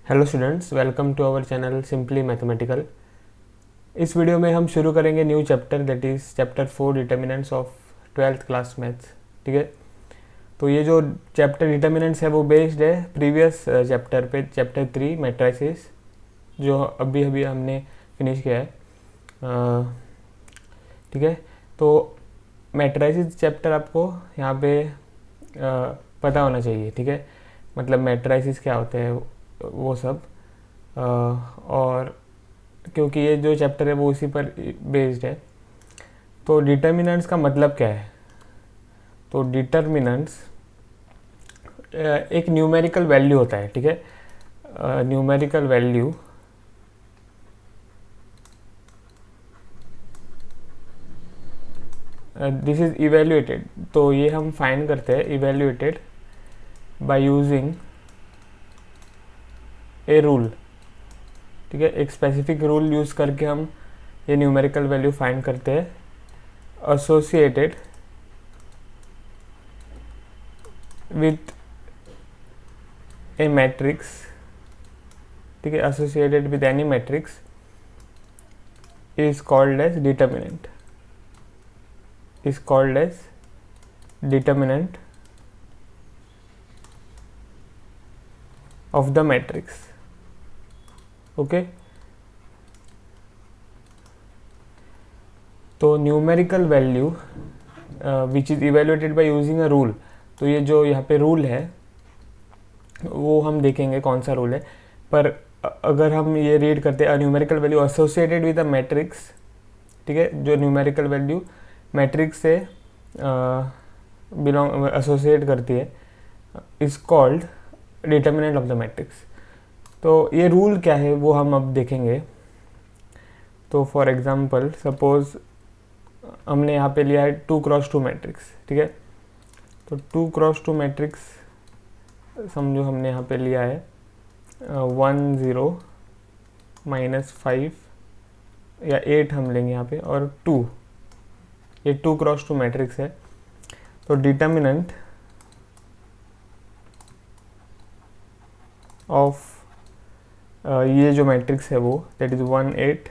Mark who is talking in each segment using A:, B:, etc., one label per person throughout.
A: Hello students, welcome to our channel simply mathematical. इस वीडियो में हम शुरू करेंगे new chapter, that is chapter 4 determinants of 12th class maths. ठीक है, तो ये जो चैप्टर डिटर्मिनेंट्स है वो बेस्ड है प्रीवियस चैप्टर पे, चैप्टर 3 मैट्रिसेस, जो अभी अभी हमने फिनिश किया है। ठीक है, तो मैट्रिसेस चैप्टर आपको यहाँ पे पता होना चाहिए। ठीक है, मतलब मैट्रिसेस क्या होते हैं वो सब, और क्योंकि ये जो चैप्टर है वो उसी पर बेस्ड है। तो डिटर्मिनेंट्स का मतलब क्या है? तो डिटर्मिनेंट्स एक न्यूमेरिकल वैल्यू होता है। ठीक है, numerical value this is evaluated. तो ये हम फाइंड करते हैं evaluated by using a rule. ठीक है, एक स्पेसिफिक रूल यूज़ करके हम ये न्यूमेरिकल वैल्यू फाइंड करते हैं, एसोसिएटेड विथ ए मैट्रिक्स। ठीक है, associated with any matrix is called as determinant, is called as determinant of the matrix. Okay, तो numerical value which is evaluated by using a rule. तो ये जो यहाँ पे रूल है वो हम देखेंगे कौन सा रूल है, पर अगर हम ये रीड करते हैं numerical value associated with a matrix. ठीक है, जो न्यूमेरिकल वैल्यू मैट्रिक्स से बिलोंग एसोसिएट करती है is called determinant of the matrix. तो ये रूल क्या है वो हम अब देखेंगे। तो फॉर एग्जांपल सपोज हमने यहाँ पे लिया है 2x2 मैट्रिक्स। ठीक है, तो 2x2 मैट्रिक्स समझो हमने यहाँ पे लिया है 1 0 -5 या 8 हम लेंगे यहाँ पे, और 2, ये 2x2 मैट्रिक्स है। तो डिटर्मिनेंट ऑफ ये जो मैट्रिक्स है वो दैट इज 1 8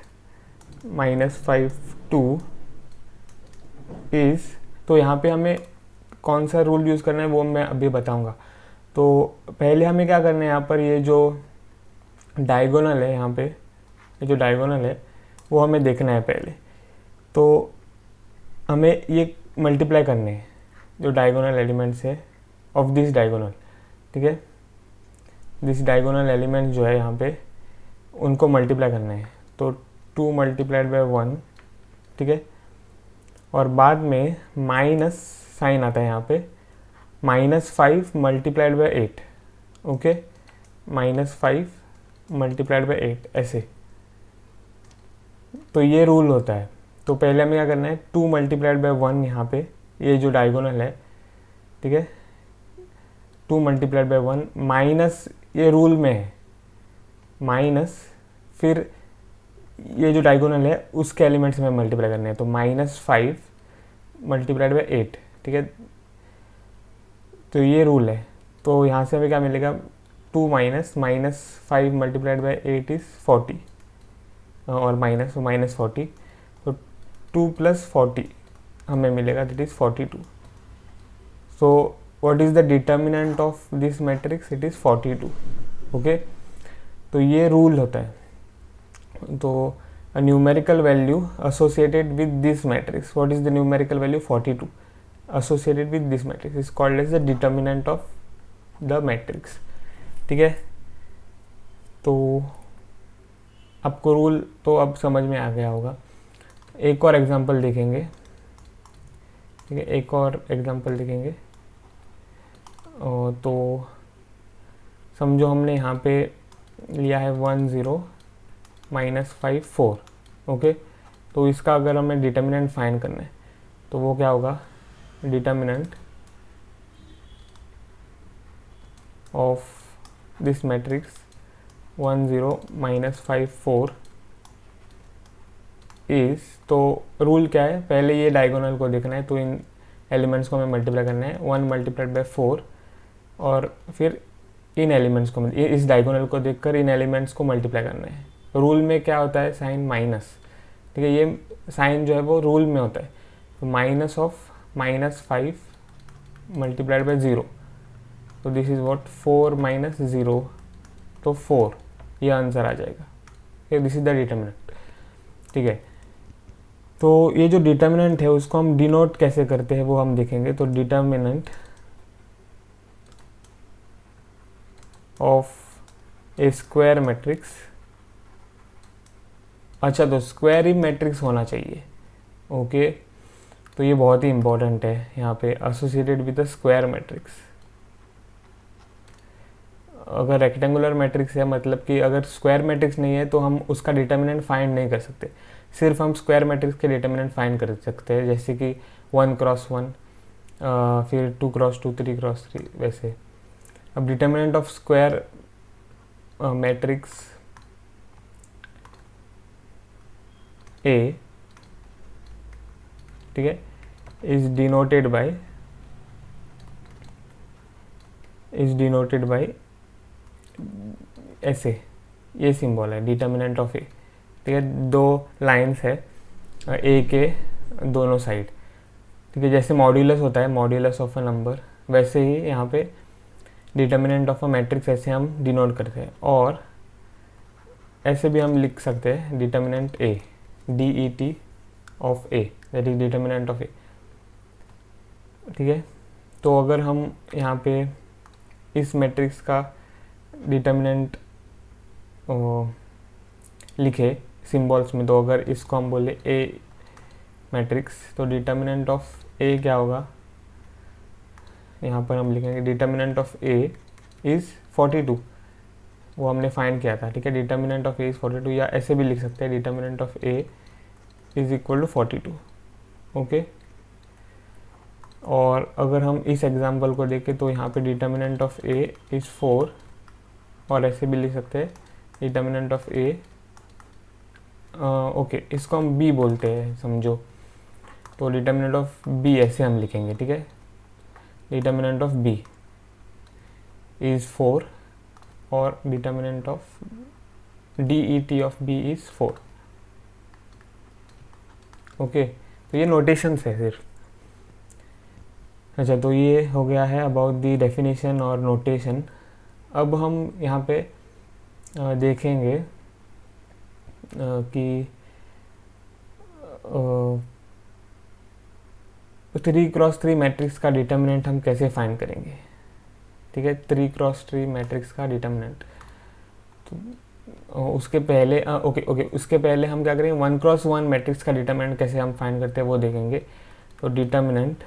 A: -5 2 इज, तो यहाँ पे हमें कौन सा रूल यूज़ करना है वो मैं अभी बताऊँगा। तो पहले हमें क्या करना है, यहाँ पर ये जो डायगोनल है, यहाँ पे ये जो डायगोनल है वो हमें देखना है पहले। तो हमें ये मल्टीप्लाई करने हैं जो डायगोनल एलिमेंट्स है ऑफ दिस डायगोनल। ठीक है, दिस डायगोनल एलिमेंट जो है यहाँ पे उनको मल्टीप्लाई करना है। तो 2 मल्टीप्लाइड बाय 1। ठीक है, और बाद में माइनस साइन आता है यहाँ पे, -5 multiplied by 8। Okay, -5 multiplied by 8 ऐसे। तो ये रूल होता है। तो पहले हमें क्या करना है, 2 मल्टीप्लाइड बाय 1 यहाँ पे ये जो डायगोनल है। ठीक है, 2 मल्टीप्लाइड बाय 1 माइनस, ये रूल में है माइनस, फिर ये जो डायगोनल है उसके एलिमेंट्स में मल्टीप्लाई करने हैं। तो -5 मल्टीप्लाइड बाय 8। ठीक है, तो ये रूल है। तो यहाँ से हमें क्या मिलेगा, 2 -5 मल्टीप्लाइड बाय 8 इज 40, और -40। तो 2 + 40 हमें मिलेगा, that is 42। So what is the determinant of this matrix? It is 42. Okay, तो ये रूल होता है। तो a numerical value associated with this matrix, what is the numerical value? 42 associated with this matrix is called as the determinant of the matrix. ठीक है, तो आपको rule तो अब समझ में आ गया होगा। एक और एग्जांपल देखेंगे। ठीक है, एक और एग्जांपल देखेंगे। तो समझो हमने यहाँ पे लिया है 1 0 -5 4। ओके, तो इसका अगर हमें डिटर्मिनेंट फाइंड करना है तो वो क्या होगा, determinant of this matrix 1 0 -5 4 is, तो रूल क्या है, पहले ये डायगोनल को देखना है, तो इन एलिमेंट्स को हमें मल्टीप्लाई करना है। 1 मल्टीप्लाइड बाय 4 और फिर इन एलिमेंट्स को, इस डायगोनल को देखकर इन एलिमेंट्स को मल्टीप्लाई करना है। रूल में क्या होता है, साइन माइनस, ठीक है, ये साइन जो है वो रूल में होता है। तो माइनस ऑफ -5 मल्टीप्लाइड बाई 0, तो दिस इज व्हाट 4 - 0, तो 4, ये आंसर आ जाएगा। दिस इज द डिटर्मिनेंट, ठीक है। तो ये जो डिटर्मिनेंट है उसको हम डिनोट कैसे करते हैं वो हम देखेंगे। तो determinant of A square matrix, अच्छा तो स्क्वायर ही मैट्रिक्स होना चाहिए, ओके। तो ये बहुत ही इंपॉर्टेंट है यहाँ पे, associated with the square matrix. अगर रेक्टेंगुलर मैट्रिक्स है, मतलब कि अगर स्क्वायर मैट्रिक्स नहीं है तो हम उसका डिटर्मिनेंट फाइंड नहीं कर सकते। सिर्फ हम स्क्वायर मैट्रिक्स के डिटर्मिनेंट फाइंड कर सकते हैं, जैसे कि 1 क्रॉस 1, फिर 2 क्रॉस 2, 3 क्रॉस 3, वैसे। अब determinant of square matrix A, ठीक है, इज डिनोटेड बाय ऐसे, ये सिंबल है डिटर्मिनेंट ऑफ ए, ठीक है। दो लाइंस है ए के दोनों साइड, ठीक है। जैसे मॉड्यूलस होता है, मॉड्यूलस ऑफ अ नंबर, वैसे ही यहाँ पे डिटर्मिनेंट ऑफ अ मैट्रिक्स ऐसे हम डिनोट करते हैं। और ऐसे भी हम लिख सकते हैं determinant A, DET of A, that is determinant of A, ठीक है। तो अगर हम यहाँ पे इस मैट्रिक्स का डिटर्मिनेंट लिखे सिंबल्स में, तो अगर इसको हम बोले ए मैट्रिक्स, तो डिटर्मिनेंट ऑफ ए क्या होगा, यहाँ पर हम लिखेंगे डिटर्मिनेंट ऑफ ए इज़ 42, वो हमने फाइंड किया था, ठीक है। डिटर्मिनेंट ऑफ ए इज़ 42, या ऐसे भी लिख सकते हैं determinant of A is equal to 42, okay. और अगर हम इस एग्जांपल को देखें तो यहाँ पे डिटर्मिनेंट ऑफ ए इज़ 4, और ऐसे भी लिख सकते हैं डिटर्मिनेंट ऑफ ए, ओके, इसको हम बी बोलते हैं समझो। तो डिटर्मिनेंट ऑफ बी ऐसे हम लिखेंगे, ठीक है। डिटर्मिनेंट ऑफ बी इज़ 4 और determinant of DET of B is 4, okay. तो ये नोटेशंस है सिर्फ। अच्छा, तो ये हो गया है अबाउट द डेफिनेशन और नोटेशन। अब हम यहाँ पे देखेंगे कि 3x3 मैट्रिक्स का डिटर्मिनेंट हम कैसे फाइंड करेंगे, ठीक है। 3x3 मैट्रिक्स का डिटर्मिनेंट, तो उसके पहले उसके पहले हम क्या करेंगे, 1x1 मैट्रिक्स का डिटर्मिनेंट कैसे हम फाइंड करते हैं वो देखेंगे। तो डिटर्मिनेंट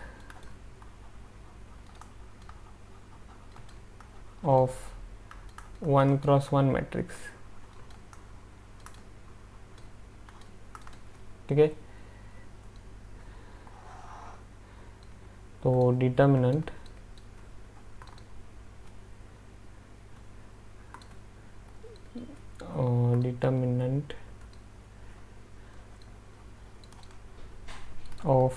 A: ऑफ 1x1 मैट्रिक्स, ठीक है। तो डिटर्मिनेंट ऑफ,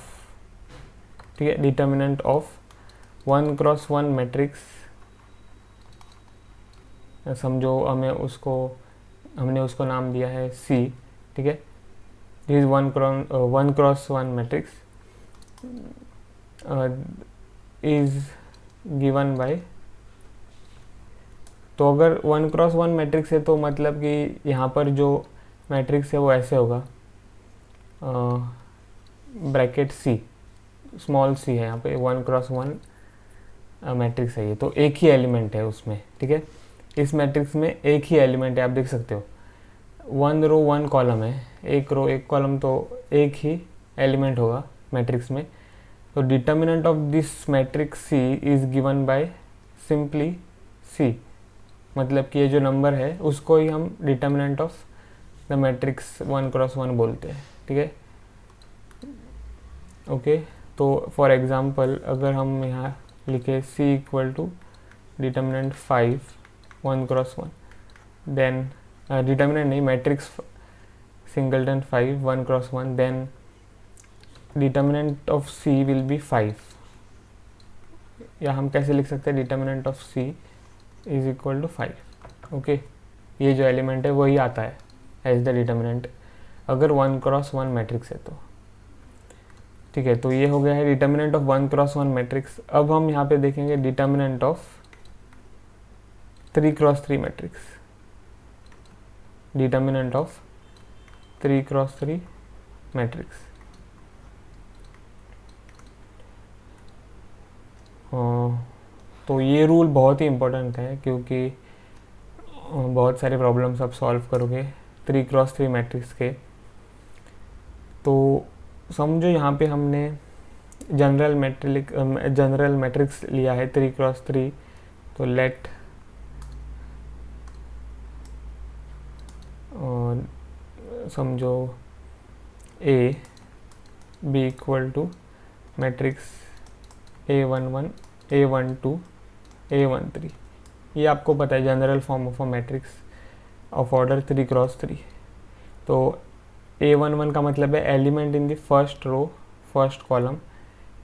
A: ठीक है, डिटर्मिनेंट ऑफ 1x1 मैट्रिक्स, समझो हमने उसको नाम दिया है C, ठीक है। This is 1x1 matrix is given by, तो अगर 1x1 मैट्रिक्स है तो मतलब कि यहाँ पर जो मैट्रिक्स है वो ऐसे होगा, ब्रैकेट C, स्मॉल c है यहाँ पे, 1x1 मैट्रिक्स है ये, तो एक ही एलिमेंट है उसमें, ठीक है। इस मैट्रिक्स में एक ही एलिमेंट है, आप देख सकते हो 1 रो 1 कॉलम है, एक रो 1 कॉलम, तो एक ही एलिमेंट होगा मैट्रिक्स में। तो determinant of this matrix C is given by simply C, मतलब कि ये जो नंबर है उसको ही हम determinant of the matrix 1x1 बोलते हैं, ठीक है, ओके। तो फॉर एग्जांपल अगर हम यहाँ लिखे C equal to determinant 5 1x1, then determinant नहीं, matrix singleton 5 1x1, then determinant of C will be 5, या हम कैसे लिख सकते हैं determinant of C is equal to 5। Okay, ये जो एलिमेंट है वही आता है एज द डिटर्मिनेंट अगर 1x1 मैट्रिक्स है तो। ठीक है, तो ये हो गया है डिटर्मिनेंट ऑफ 1x1 मैट्रिक्स। अब हम यहाँ पे देखेंगे determinant of 3x3 matrix. Determinant of 3x3 matrix. तो ये रूल बहुत ही इम्पोर्टेंट है क्योंकि बहुत सारे प्रॉब्लम्स आप सॉल्व करोगे 3x3 मैट्रिक्स के। तो समझो यहाँ पे हमने जनरल मैट्रिक्स लिया है 3x3। तो लेट समझो A be equal to matrix A11 A12 A13। ये आपको पता है general form of a matrix of order 3x3। तो A11 का मतलब है element in the first row first column,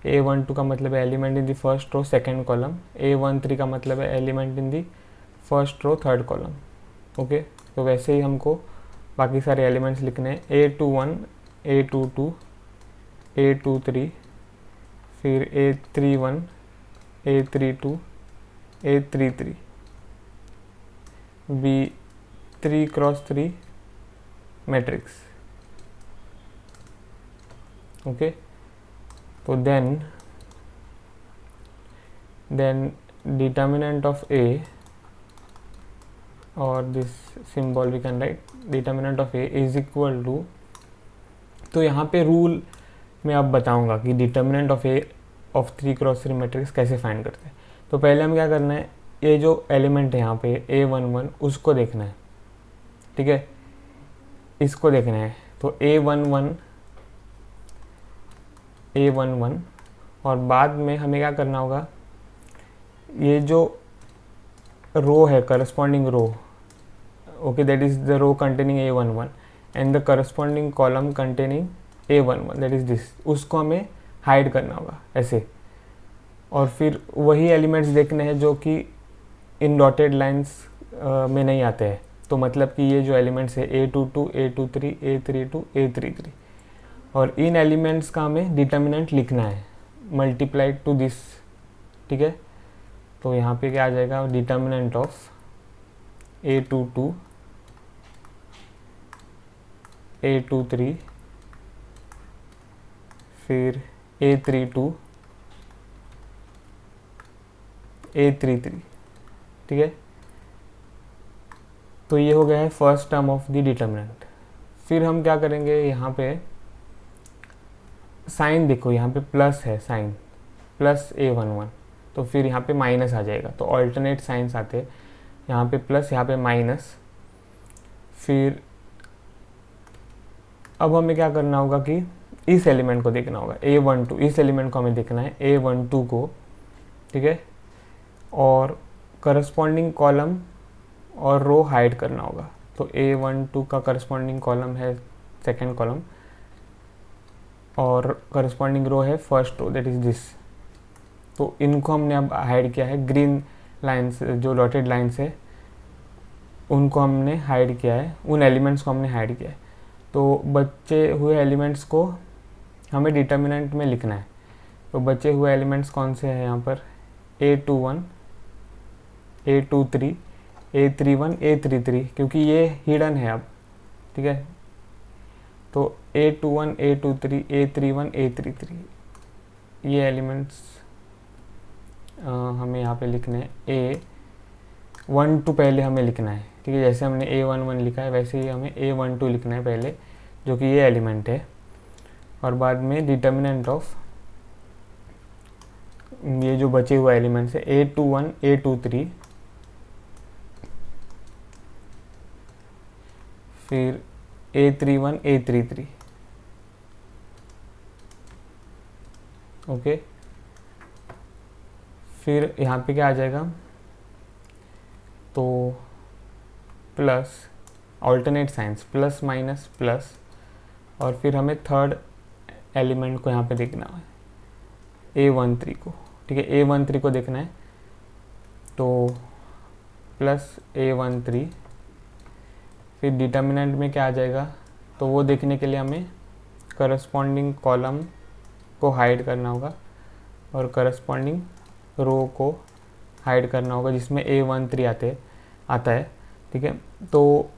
A: A12 का मतलब है element in the first row second column, A13 का मतलब है element in the first row third column. Okay, तो वैसे ही हमको बाकी सारे एलिमेंट्स लिखने हैं A21 A22 A23 फिर A31 A32 A33 be 3x3 matrix. Okay, तो देन डिटर्मिनेंट ऑफ A और this symbol we can write determinant of A is equal to. तो यहाँ पे रूल मैं अब बताऊंगा कि determinant of A of 3x3 matrix कैसे फाइंड करते हैं। तो पहले हम क्या करना है, ये जो एलिमेंट है यहाँ पे A11 उसको देखना है। ठीक है, इसको देखना है। तो A11 और बाद में हमें क्या करना होगा, ये जो रो है corresponding row, okay, that is the row containing A11 and the corresponding column containing A11 that is this, उसको हमें हाइड करना होगा ऐसे। और फिर वही एलिमेंट्स देखने हैं जो कि इन डॉटेड लाइंस में नहीं आते हैं। तो मतलब कि ये जो एलिमेंट्स है A22 A23 A32 A33 और इन एलिमेंट्स का हमें डिटर्मिनेंट लिखना है मल्टीप्लाइड टू दिस। ठीक है, तो यहाँ पे क्या आ जाएगा, डिटर्मिनेंट ऑफ A22 A23 फिर A32 A33। ठीक है, तो ये हो गया है first term of the determinant. फिर हम क्या करेंगे, यहाँ पे साइन देखो, यहाँ पे प्लस है साइन प्लस A11, तो फिर यहाँ पे माइनस आ जाएगा। तो ऑल्टरनेट साइंस आते हैं, यहाँ पे प्लस यहाँ पे माइनस। फिर अब हमें क्या करना होगा कि इस एलिमेंट को देखना होगा A12, इस एलिमेंट को हमें देखना है A12 को। ठीक है, और करस्पॉन्डिंग कॉलम और रो हाइड करना होगा। तो A12 का करस्पॉन्डिंग कॉलम है सेकेंड कॉलम और करस्पॉन्डिंग रो है first row that is this. तो इनको हमने अब हाइड किया है, ग्रीन लाइन्स जो डॉटेड लाइन्स है उनको हमने हाइड किया है, उन एलिमेंट्स को हमने हाइड किया है। तो बचे हुए एलिमेंट्स को हमें डिटर्मिनेंट में लिखना है। तो बचे हुए एलिमेंट्स कौन से हैं यहाँ पर, A21 A23 A31 A33, क्योंकि ये हिडन है अब। ठीक है, तो A21 A23 A31 A33 ये एलिमेंट्स हमें यहाँ पे लिखने हैं। A12 पहले हमें लिखना है। ठीक है, जैसे हमने A11 लिखा है वैसे ही हमें A12 लिखना है पहले, जो कि ये एलिमेंट है। और बाद में डिटर्मिनेंट ऑफ ये जो बचे हुए एलिमेंट्स है A21 A23 फिर A31 A33। ओके, फिर यहाँ पे क्या आ जाएगा, तो plus alternate science plus minus plus, और फिर हमें थर्ड एलिमेंट को यहाँ पे देखना है A13 को। ठीक है, A13 को देखना है। तो प्लस A13। फिर डिटर्मिनेंट में क्या आ जाएगा, तो वो देखने के लिए हमें करस्पॉन्डिंग कॉलम को हाइड करना होगा और करस्पॉन्डिंग रो को हाइड करना होगा जिसमें A13 आता है। ठीक है, तो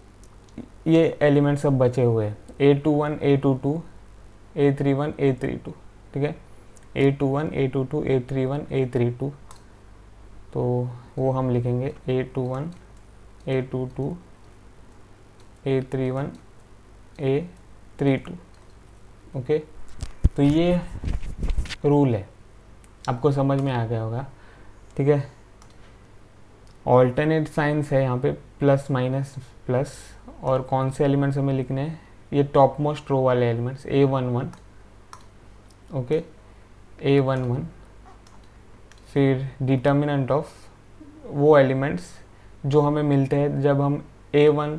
A: ये एलिमेंट सब बचे हुए हैं, A21 A22 A31 A32। ठीक है, A21 A22 A31 A32, तो वो हम लिखेंगे A21 A22 A31 A32। Okay, तो ये रूल है, आपको समझ में आ गया होगा। ठीक है, ऑल्टरनेट साइंस है यहाँ पे प्लस माइनस प्लस, और कौन से एलिमेंट्स हमें लिखने हैं, ये टॉप मोस्ट रो वाले एलिमेंट्स A11। Okay, A11। फिर डिटर्मिनेंट ऑफ वो एलिमेंट्स जो हमें मिलते हैं जब हम A1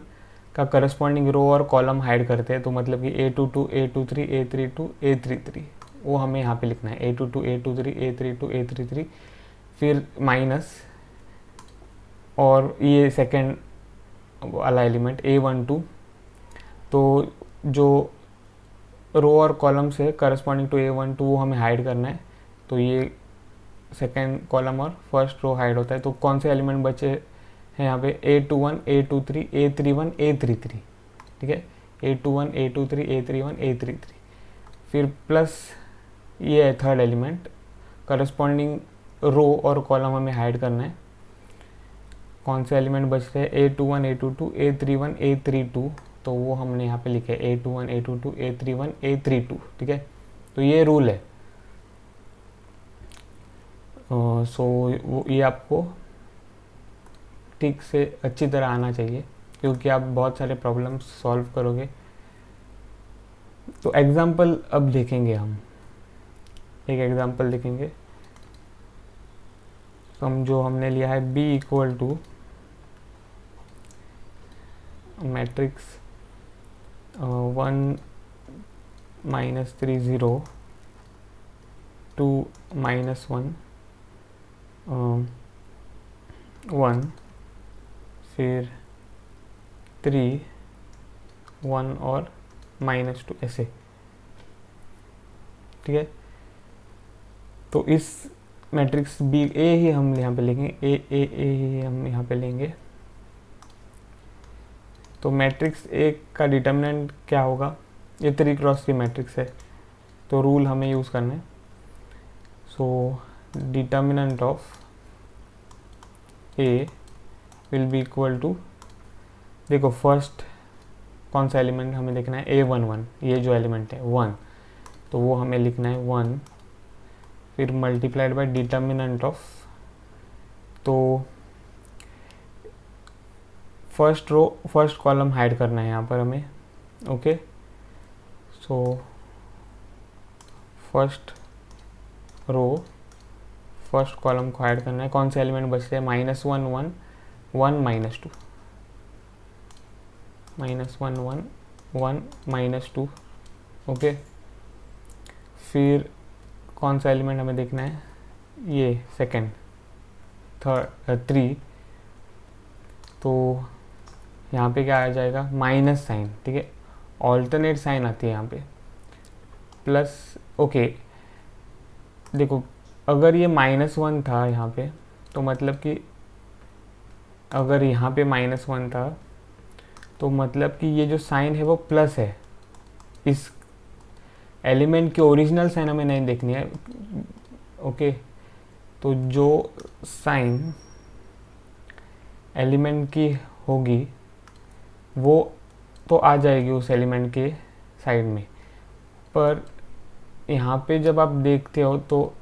A: का करस्पॉन्डिंग रो और कॉलम हाइड करते हैं, तो मतलब कि A22 A23 A32 A33, वो हमें यहाँ पे लिखना है A22 A23 A32 A33। फिर माइनस, और ये सेकेंड वाला एलिमेंट A12, तो जो रो और कॉलम से करस्पॉन्डिंग टू A12 वो हमें हाइड करना है, तो ये सेकेंड कॉलम और फर्स्ट रो हाइड होता है। तो कौन से एलिमेंट बचे हैं यहाँ पे, A21 A23 A31 A33। ठीक है, A21 A23 A31 A33। फिर प्लस ये है थर्ड एलिमेंट, करस्पॉन्डिंग रो और कॉलम हमें हाइड करना है। कौन से एलिमेंट बचते हैं, A21 A22 A31 A32, तो वो हमने यहाँ पे लिखे A21 A22 A31 A32। ठीक है, तो ये रूल है। सो ये आपको ठीक से अच्छी तरह आना चाहिए, क्योंकि आप बहुत सारे प्रॉब्लम्स सॉल्व करोगे। तो एग्जाम्पल अब देखेंगे, हम एक एग्जाम्पल देखेंगे। जो हमने लिया है B इक्वल टू मैट्रिक्स 1 -3 0 2 -1 1, फिर 3 1 और -2 ऐसे। ठीक है, तो इस मैट्रिक्स B A ही हम यहाँ पे लेंगे, A ही हम यहाँ पे लेंगे। तो मैट्रिक्स A का डिटर्मिनेंट क्या होगा, ये 3x3 मैट्रिक्स है, तो रूल हमें यूज़ करना है। So determinant of A will be equal to, देखो फर्स्ट कौन सा एलिमेंट हमें देखना है, A11, ये जो एलिमेंट है 1, तो वो हमें लिखना है 1, फिर मल्टीप्लाइड बाय डिटर्मिनेंट ऑफ, तो first row first column hide करना है यहाँ पर हमें। Okay, so first row first column को हाइड करना है। कौन से एलिमेंट बचते हैं, -1 1 1 -2 -1 1 1 -2। ओके, फिर कौन सा एलिमेंट हमें देखना है, ये सेकेंड थर्ड 3, तो यहाँ पे क्या आ जाएगा, माइनस साइन। ठीक है, ऑल्टरनेट साइन आती है यहाँ पे, प्लस। ओके, देखो अगर ये -1 था यहाँ पे, तो मतलब कि अगर यहाँ पे -1 था, तो मतलब कि ये जो साइन है वो प्लस है। इस एलिमेंट की ओरिजिनल साइन हमें नहीं देखनी है। ओके, तो जो साइन एलिमेंट की होगी वो तो आ जाएगी उस एलिमेंट के साइड में, पर यहाँ पे जब आप देखते हो तो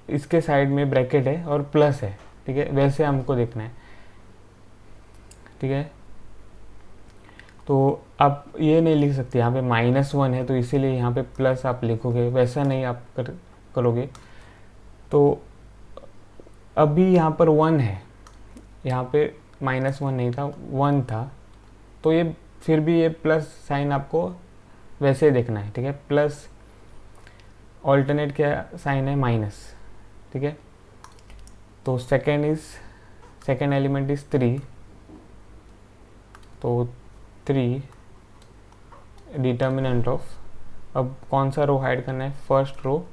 A: इसके साइड में ब्रैकेट है और प्लस है। ठीक है, वैसे हमको देखना है। ठीक है, तो आप ये नहीं लिख सकते यहाँ पे -1 है तो इसीलिए यहाँ पे प्लस आप लिखोगे, वैसा नहीं आप करोगे। तो अभी यहाँ पर 1 है, यहाँ पे -1 नहीं था, 1 था, तो ये फिर भी ये प्लस साइन आपको वैसे देखना है। ठीक है, प्लस ऑल्टरनेट क्या साइन है, माइनस। ठीक है, तो second is second element is 3, तो 3 डिटर्मिनेंट ऑफ, अब कौन सा रो हाइड करना है, फर्स्ट रो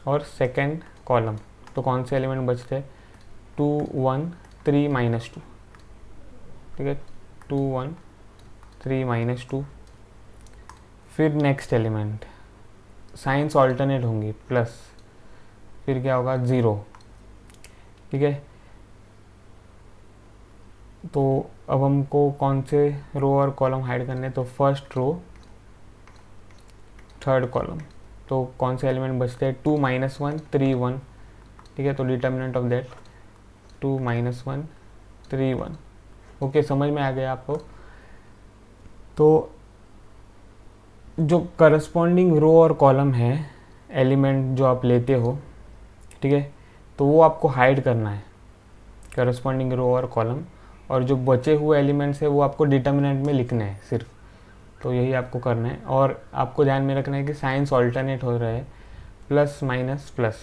A: और सेकेंड कॉलम, तो कौन से एलिमेंट बचते हैं, 2 1 3 -2, ठीक है, 2 1 3 -2। फिर नेक्स्ट एलिमेंट साइंस ऑल्टरनेट होंगी, प्लस फिर क्या होगा 0, ठीक है। तो अब हमको कौन से रो और कॉलम हाइड करने, तो फर्स्ट रो थर्ड कॉलम, तो कौन से एलिमेंट बचते हैं, 2 -1 3 1, ठीक है। तो डिटर्मिनेंट ऑफ दैट 2 -1 3 1। ओके, समझ में आ गया आपको। तो जो करस्पॉन्डिंग रो और कॉलम है, एलिमेंट जो आप लेते हो, ठीक है, तो वो आपको हाइड करना है, करस्पॉन्डिंग रो और कॉलम, और जो बचे हुए एलिमेंट्स है वो आपको डिटर्मिनेंट में लिखने हैं सिर्फ, तो यही आपको करना है। और आपको ध्यान में रखना है कि साइंस ऑल्टरनेट हो रहा है, प्लस माइनस प्लस,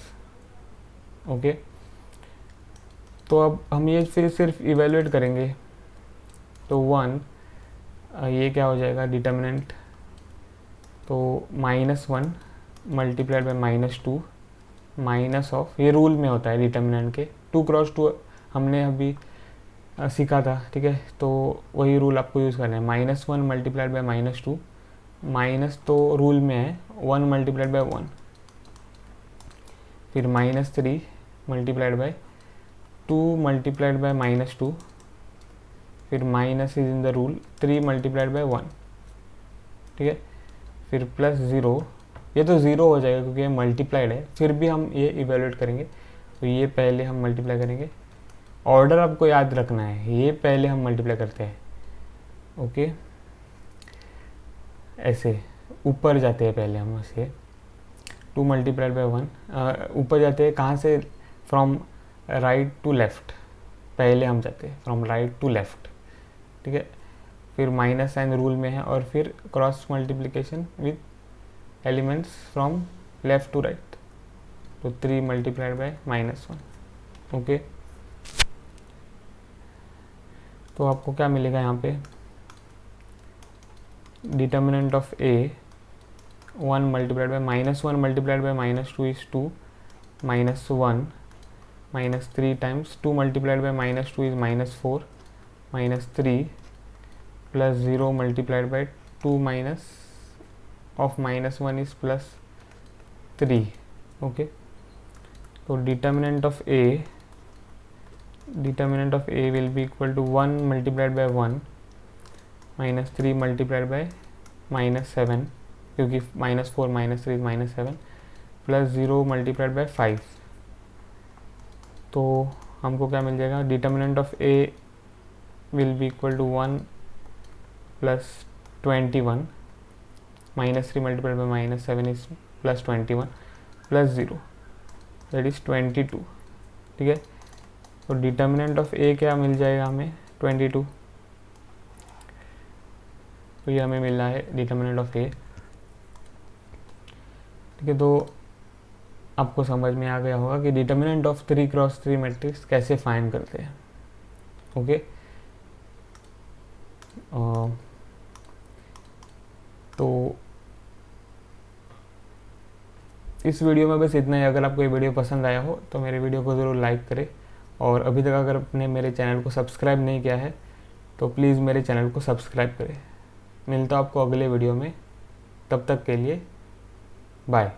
A: ओके। तो अब हम ये फिर सिर्फ इवेलुएट करेंगे, तो 1 ये क्या हो जाएगा डिटर्मिनेंट, तो -1 मल्टीप्लाइड बाय -2 माइनस ऑफ, ये रूल में होता है डिटर्मिनेंट के, 2 क्रॉस 2 हमने अभी सीखा था, ठीक है। तो वही रूल आपको यूज़ करना है, -1 मल्टीप्लाइड बाय -2, माइनस तो रूल में है 1 मल्टीप्लाइड बाय 1, फिर -3 मल्टीप्लाइड बाय 2 मल्टीप्लाइड बाय -2, फिर minus is in the rule 3 multiplied by 1, ठीक है। फिर प्लस 0, ये तो 0 हो जाएगा क्योंकि ये मल्टीप्लाइड है, फिर भी हम ये इवेलुएट करेंगे, तो ये पहले हम मल्टीप्लाई करेंगे, ऑर्डर आपको याद रखना है, ये पहले हम मल्टीप्लाई करते हैं, ओके, ऐसे ऊपर जाते हैं पहले हम, ऐसे 2 मल्टीप्लाइड बाय 1, ऊपर जाते हैं कहाँ से, फ्रॉम राइट टू लेफ़्ट, पहले हम जाते हैं फ्रॉम राइट टू लेफ़्ट, ठीक है। फिर माइनस साइन रूल में है, और फिर cross multiplication with elements from left to right, तो 3 मल्टीप्लाइड बाय -1, ओके। तो आपको क्या मिलेगा यहाँ पे, determinant of A 1 multiplied by -1 multiplied by -2 is 2, -1 -3 times 2 multiplied by -2 is -4, -3 plus 0 multiplied by 2 minus of -1 is +3, okay. तो determinant of A will be equal to 1 multiplied by 1 minus 3 multiplied by -7, क्योंकि -4 -3 -7, plus 0 multiplied bye 5, तो हमको क्या मिल जाएगा, determinant of A will be equal to 1 plus 21, -3 multiplied by -7 is +21 plus 0, that is 22, ठीक है। तो डिटर्मिनेंट ऑफ ए क्या मिल जाएगा हमें, 22, तो ये हमें मिल रहा है डिटर्मिनेंट ऑफ ए, ठीक है। तो आपको समझ में आ गया होगा कि डिटर्मिनेंट ऑफ 3 क्रॉस 3 मैट्रिक्स कैसे फाइंड करते हैं, ओके। तो इस वीडियो में बस इतना ही। अगर आपको ये वीडियो पसंद आया हो तो मेरे वीडियो को ज़रूर लाइक करें, और अभी तक अगर आपने मेरे चैनल को सब्सक्राइब नहीं किया है तो प्लीज़ मेरे चैनल को सब्सक्राइब करें। मिलता हूँ आपको अगले वीडियो में, तब तक के लिए बाय।